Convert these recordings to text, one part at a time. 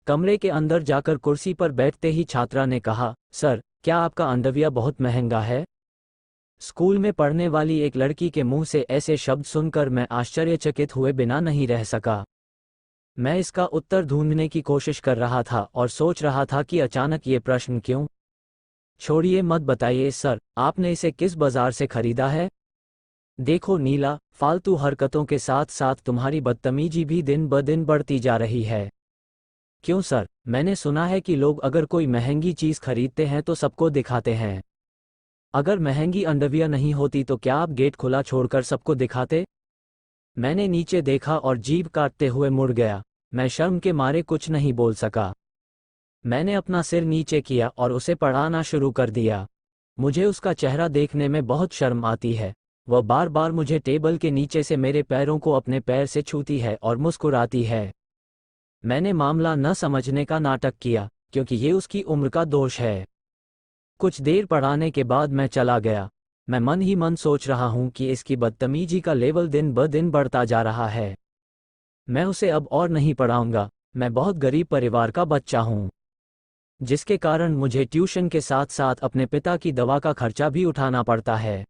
कमरे के अंदर जाकर कुर्सी पर बैठते ही छात्रा ने कहा, सर, क्या आपका अंडरवियर बहुत महंगा है? स्कूल में पढ़ने वाली एक लड़की के मुंह से ऐसे शब्द सुनकर मैं आश्चर्यचकित हुए बिना नहीं रह सका। मैं इसका उत्तर ढूंढने की कोशिश कर रहा था और सोच रहा था कि अचानक ये प्रश्न क्यों। छोड़िए, मत बताइए सर, आपने इसे किस बाजार से खरीदा है? देखो नीला, फालतू हरकतों के साथ साथ तुम्हारी बदतमीजी भी दिन ब दिन बढ़ती जा रही है। क्यों सर, मैंने सुना है कि लोग अगर कोई महंगी चीज़ खरीदते हैं तो सबको दिखाते हैं। अगर महंगी अंडरवियर नहीं होती तो क्या आप गेट खुला छोड़कर सबको दिखाते? मैंने नीचे देखा और जीभ काटते हुए मुड़ गया। मैं शर्म के मारे कुछ नहीं बोल सका। मैंने अपना सिर नीचे किया और उसे पढ़ाना शुरू कर दिया। मुझे उसका चेहरा देखने में बहुत शर्म आती है। वह बार बार मुझे टेबल के नीचे से मेरे पैरों को अपने पैर से छूती है और मुस्कुराती है। मैंने मामला न समझने का नाटक किया, क्योंकि ये उसकी उम्र का दोष है। कुछ देर पढ़ाने के बाद मैं चला गया। मैं मन ही मन सोच रहा हूँ कि इसकी बदतमीजी का लेवल दिन ब दिन बढ़ता जा रहा है। मैं उसे अब और नहीं पढ़ाऊंगा। मैं बहुत गरीब परिवार का बच्चा हूँ, जिसके कारण मुझे ट्यूशन के साथ साथ अपने पिता की दवा का खर्चा भी उठाना पड़ता है।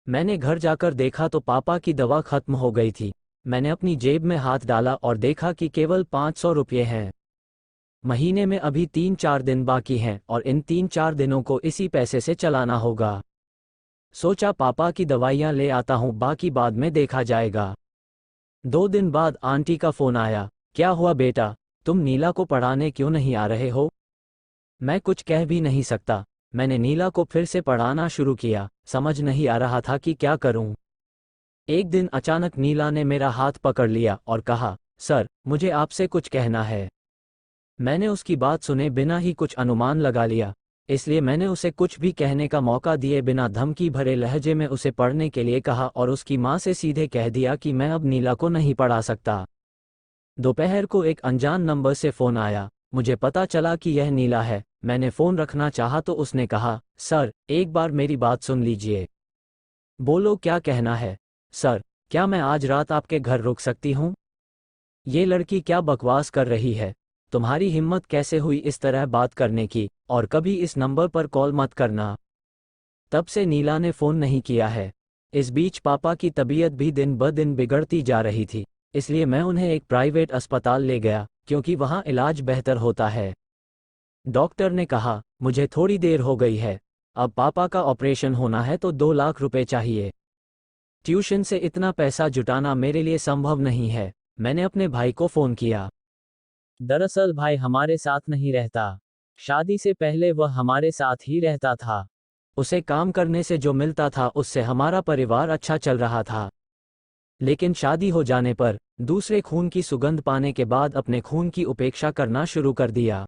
मैंने घर जाकर देखा तो पापा की दवा खत्म हो गई थी। मैंने अपनी जेब में हाथ डाला और देखा कि केवल 500 रुपये हैं। महीने में अभी 3-4 दिन बाकी हैं और इन 3-4 दिनों को इसी पैसे से चलाना होगा। सोचा पापा की दवाइयाँ ले आता हूँ, बाकी बाद में देखा जाएगा। 2 दिन बाद आंटी का फ़ोन आया। क्या हुआ बेटा, तुम नीला को पढ़ाने क्यों नहीं आ रहे हो? मैं कुछ कह भी नहीं सकता। मैंने नीला को फिर से पढ़ाना शुरू किया। समझ नहीं आ रहा था कि क्या करूं। एक दिन अचानक नीला ने मेरा हाथ पकड़ लिया और कहा, सर, मुझे आपसे कुछ कहना है। मैंने उसकी बात सुने बिना ही कुछ अनुमान लगा लिया, इसलिए मैंने उसे कुछ भी कहने का मौका दिए बिना धमकी भरे लहजे में उसे पढ़ने के लिए कहा और उसकी माँ से सीधे कह दिया कि मैं अब नीला को नहीं पढ़ा सकता। दोपहर को एक अनजान नंबर से फ़ोन आया। मुझे पता चला कि यह नीला है। मैंने फ़ोन रखना चाहा तो उसने कहा, सर, एक बार मेरी बात सुन लीजिए। बोलो, क्या कहना है? सर, क्या मैं आज रात आपके घर रुक सकती हूँ? ये लड़की क्या बकवास कर रही है? तुम्हारी हिम्मत कैसे हुई इस तरह बात करने की? और कभी इस नंबर पर कॉल मत करना। तब से नीला ने फ़ोन नहीं किया है। इस बीच पापा की तबीयत भी दिन ब दिन बिगड़ती जा रही थी, इसलिए मैं उन्हें एक प्राइवेट अस्पताल ले गया, क्योंकि वहाँ इलाज बेहतर होता है। डॉक्टर ने कहा, मुझे थोड़ी देर हो गई है, अब पापा का ऑपरेशन होना है तो 2 लाख रुपए चाहिए। ट्यूशन से इतना पैसा जुटाना मेरे लिए संभव नहीं है। मैंने अपने भाई को फ़ोन किया। दरअसल भाई हमारे साथ नहीं रहता। शादी से पहले वह हमारे साथ ही रहता था। उसे काम करने से जो मिलता था उससे हमारा परिवार अच्छा चल रहा था। लेकिन शादी हो जाने पर, दूसरे खून की सुगंध पाने के बाद अपने खून की उपेक्षा करना शुरू कर दिया।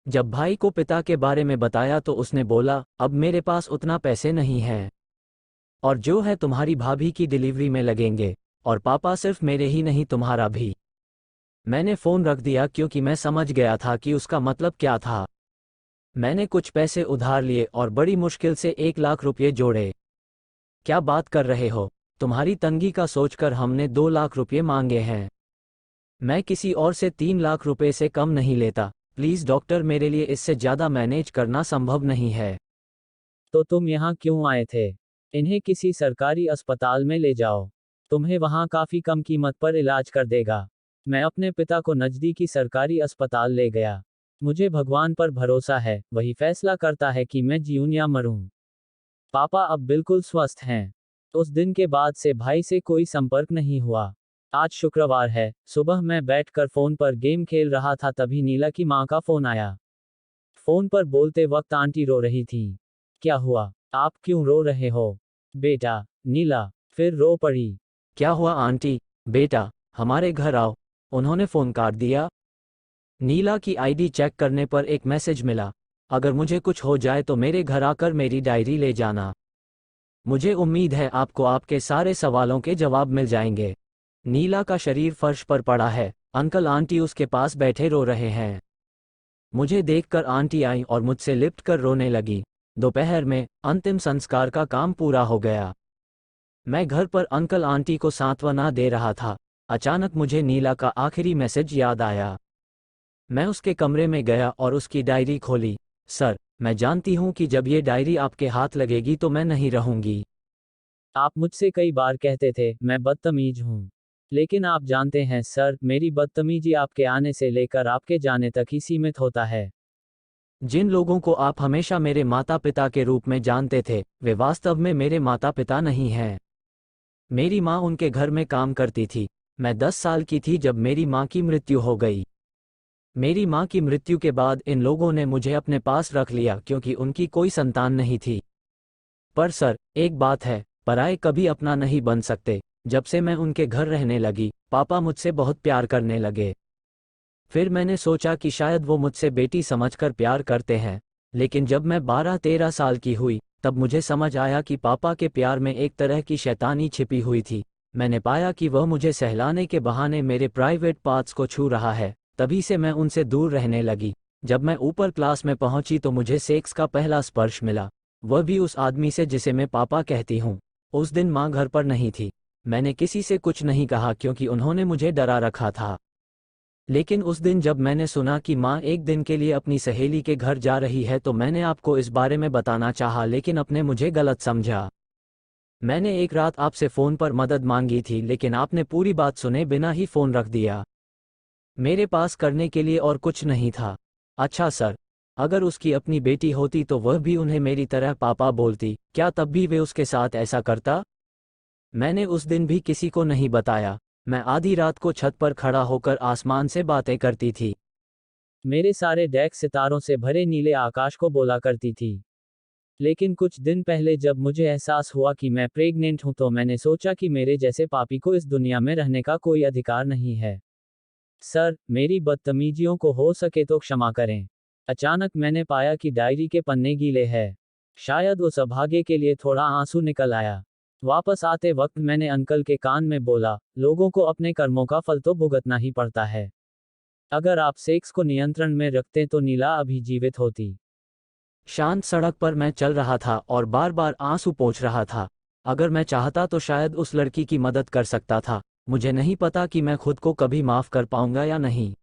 जब भाई को पिता के बारे में बताया तो उसने बोला, अब मेरे पास उतना पैसे नहीं हैं, और जो है तुम्हारी भाभी की डिलीवरी में लगेंगे, और पापा सिर्फ मेरे ही नहीं तुम्हारा भी। मैंने फ़ोन रख दिया क्योंकि मैं समझ गया था कि उसका मतलब क्या था। मैंने कुछ पैसे उधार लिए और बड़ी मुश्किल से 1 लाख रुपये जोड़े। क्या बात कर रहे हो? तुम्हारी तंगी का सोचकर हमने 2 लाख रुपये मांगे हैं। मैं किसी और से 3 लाख रुपए से कम नहीं लेता। प्लीज़ डॉक्टर, मेरे लिए इससे ज़्यादा मैनेज करना संभव नहीं है। तो तुम यहाँ क्यों आए थे? इन्हें किसी सरकारी अस्पताल में ले जाओ। तुम्हें वहाँ काफ़ी कम कीमत पर इलाज कर देगा। मैं अपने पिता को नज़दीकी सरकारी अस्पताल ले गया। मुझे भगवान पर भरोसा है, वही फैसला करता है कि मैं जीऊं या मरूं। पापा अब बिल्कुल स्वस्थ हैं। उस दिन के बाद से भाई से कोई संपर्क नहीं हुआ। आज शुक्रवार है। सुबह मैं बैठकर फ़ोन पर गेम खेल रहा था, तभी नीला की माँ का फ़ोन आया। फ़ोन पर बोलते वक्त आंटी रो रही थी। क्या हुआ? आप क्यों रो रहे हो? बेटा, नीला फिर रो पड़ी। क्या हुआ आंटी? बेटा, हमारे घर आओ। उन्होंने फ़ोन काट दिया। नीला की आईडी चेक करने पर एक मैसेज मिला, अगर मुझे कुछ हो जाए तो मेरे घर आकर मेरी डायरी ले जाना। मुझे उम्मीद है आपको आपके सारे सवालों के जवाब मिल जाएंगे। नीला का शरीर फर्श पर पड़ा है। अंकल आंटी उसके पास बैठे रो रहे हैं। मुझे देखकर आंटी आई और मुझसे लिपट कर रोने लगी। दोपहर में अंतिम संस्कार का काम पूरा हो गया। मैं घर पर अंकल आंटी को सांत्वना दे रहा था। अचानक मुझे नीला का आखिरी मैसेज याद आया। मैं उसके कमरे में गया और उसकी डायरी खोली। सर, मैं जानती हूँ कि जब ये डायरी आपके हाथ लगेगी तो मैं नहीं रहूंगी। आप मुझसे कई बार कहते थे मैं बदतमीज हूँ। लेकिन आप जानते हैं सर, मेरी बदतमीजी आपके आने से लेकर आपके जाने तक ही सीमित होता है। जिन लोगों को आप हमेशा मेरे माता पिता के रूप में जानते थे, वे वास्तव में मेरे माता पिता नहीं हैं। मेरी माँ उनके घर में काम करती थी। मैं 10 साल की थी जब मेरी माँ की मृत्यु हो गई। मेरी माँ की मृत्यु के बाद इन लोगों ने मुझे अपने पास रख लिया क्योंकि उनकी कोई संतान नहीं थी। पर सर, एक बात है, पराये कभी अपना नहीं बन सकते। जब से मैं उनके घर रहने लगी, पापा मुझसे बहुत प्यार करने लगे। फिर मैंने सोचा कि शायद वो मुझसे बेटी समझकर प्यार करते हैं। लेकिन जब मैं 12-13 साल की हुई, तब मुझे समझ आया कि पापा के प्यार में एक तरह की शैतानी छिपी हुई थी। मैंने पाया कि वह मुझे सहलाने के बहाने मेरे प्राइवेट पार्ट्स को छू रहा है। तभी से मैं उनसे दूर रहने लगी। जब मैं ऊपर क्लास में पहुंची तो मुझे सेक्स का पहला स्पर्श मिला, वह भी उस आदमी से जिसे मैं पापा कहती हूँ। उस दिन माँ घर पर नहीं थी। मैंने किसी से कुछ नहीं कहा क्योंकि उन्होंने मुझे डरा रखा था। लेकिन उस दिन जब मैंने सुना कि माँ एक दिन के लिए अपनी सहेली के घर जा रही है तो मैंने आपको इस बारे में बताना चाहा, लेकिन आपने मुझे गलत समझा। मैंने एक रात आपसे फ़ोन पर मदद मांगी थी, लेकिन आपने पूरी बात सुने बिना ही फ़ोन रख दिया। मेरे पास करने के लिए और कुछ नहीं था। अच्छा सर, अगर उसकी अपनी बेटी होती तो वह भी उन्हें मेरी तरह पापा बोलती, क्या तब भी वे उसके साथ ऐसा करता? मैंने उस दिन भी किसी को नहीं बताया। मैं आधी रात को छत पर खड़ा होकर आसमान से बातें करती थी। मेरे सारे डेक सितारों से भरे नीले आकाश को बोला करती थी। लेकिन कुछ दिन पहले जब मुझे एहसास हुआ कि मैं प्रेग्नेंट हूं तो मैंने सोचा कि मेरे जैसे पापी को इस दुनिया में रहने का कोई अधिकार नहीं है। सर, मेरी बदतमीजियों को हो सके तो क्षमा करें। अचानक मैंने पाया कि डायरी के पन्ने गीले हैं। शायद उस अभागे के लिए थोड़ा आंसू निकल आया। वापस आते वक्त मैंने अंकल के कान में बोला, लोगों को अपने कर्मों का फल तो भुगतना ही पड़ता है। अगर आप सेक्स को नियंत्रण में रखते तो नीला अभी जीवित होती। शांत सड़क पर मैं चल रहा था और बार बार आंसू पोंछ रहा था। अगर मैं चाहता तो शायद उस लड़की की मदद कर सकता था। मुझे नहीं पता कि मैं खुद को कभी माफ कर पाऊंगा या नहीं।